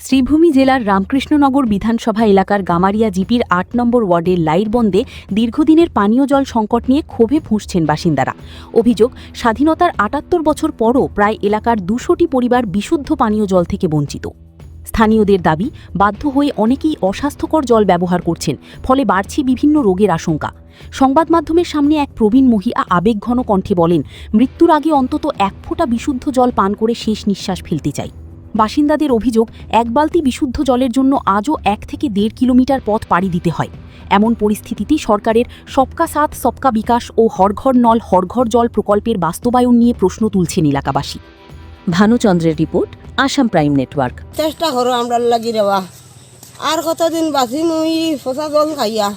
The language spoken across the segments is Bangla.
শ্রীভূমি জেলার রামকৃষ্ণনগর বিধানসভা এলাকার গামারিয়া জিপির ৮ নম্বর ওয়ার্ডের লাইরবন্দে দীর্ঘদিনের পানীয় জল সংকট নিয়ে ক্ষোভে ফুঁসছেন বাসিন্দারা। অভিযোগ, স্বাধীনতার ৭৮ বছর পরও প্রায় এলাকার ২০০টি পরিবার বিশুদ্ধ পানীয় জল থেকে বঞ্চিত। স্থানীয়দের দাবি, বাধ্য হয়ে অনেকেই অস্বাস্থ্যকর জল ব্যবহার করছেন, ফলে বাড়ছে বিভিন্ন রোগের আশঙ্কা। সংবাদ মাধ্যমের সামনে এক প্রবীণ মহিলা আবেগঘন কণ্ঠে বলেন, মৃত্যুর আগে অন্তত এক ফোঁটা বিশুদ্ধ জল পান করে শেষ নিঃশ্বাস ফেলতে চাই। বাসিন্দাদের অভিযোগ, এক বালতি বিশুদ্ধ জলের জন্য আজও ১ থেকে ১.৫ কিলোমিটার পথ পাড়ি দিতে হয়। এমন পরিস্থিতিতে সরকারের সবকা সাথ সবকা বিকাশ ও হরঘর নল হরঘর জল প্রকল্পের বাস্তবায়ন নিয়ে প্রশ্ন তুলছেন এলাকাবাসী। ভানুচন্দ্রের রিপোর্ট, আসাম প্রাইম নেটওয়ার্ক। চেষ্টা করো আমরা লাগি রেওয়া আর কতদিন বাঁচি মুই ফসা জল খাইয়া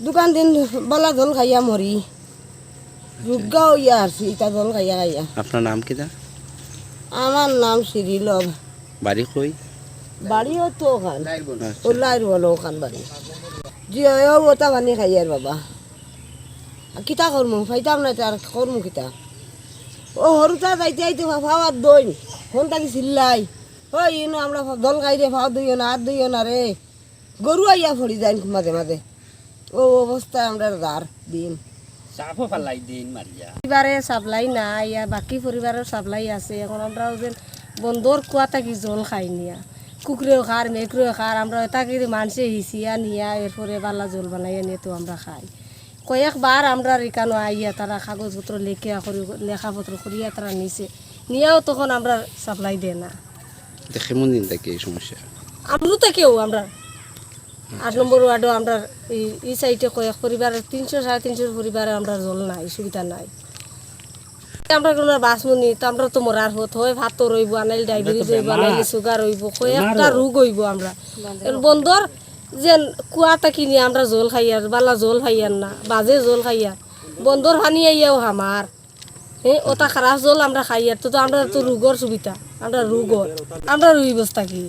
দোকান দিন বলা জল খাইয়া মরি রুগাও ইয়া আসছি ইটা জল খাইয়া খাইয়া। আপনার নাম কি? আমার নাম শ্রীলভ। বাড়ি কই? বাড়িও তো ওখান লাইর বলো ওখান বাড়ি জিও ওটা পানি খাইয়ার বাবা কিতা করমু ফাইতাম না তার করমু কিতা ও হরুতা যাইতে যাইতে ভাবার দই ফোন থাকি চিল্লাই ওই ইনো আমরা জল খাই রে ভাও দইও না আর দইও না রে গরু আইয়া ফড়ি যায় মাঝে মাঝে ও অবস্থায় আমরা দার দিন পরিবারে সাপ্লাই নাই আর বাকি পরিবারের সাপ্লাই আছে। এখন আমরা বন্ধর কুয়া থাকি জল খাই নিয়া কুকুরেও খার মেঘরেও খার আমরা তাকে মানুষে হিসিয়া নিয়া এরপরে বালা জল বানাইয়া নিয়ে তো আমরা খাই। কয়েকবার আমরা এখানে আইয়া তারা কাগজপত্র লেখাপত্র করিয়া তারা নিছে নিয়েও তখন আমরা সাপ্লাই দেয় না। কেমন দিন থাকে এই সমস্যা? আমরও থেকেও আমরা ৮ নম্বর ওয়ার্ডও আমরা এই সাইডে কয়েক পরিবারের ৩০০-৩৫০ পরিবারে আমরা জল নাই, সুবিধা নাই। আমরা কোনো বাসমনি তো আমরা তো মরার হত হয় ভাত রইব আনাইল ডায়াবেটিস হইব আনাইল সুগার হইব কয়েকটা রোগ হইব। আমরা বন্ধর যেন কুয়াটা কিনি আমরা জল খাইয়ার বালা জল খাইয়ার না বাজে জল খাইয়ার বন্ধর পানি আইয়াও আমার ওটা খারাপ জল আমরা খাইয়ার তো আমরা তো রোগর সুবিধা আমরা রোগর আমরা রুই বস্তা কি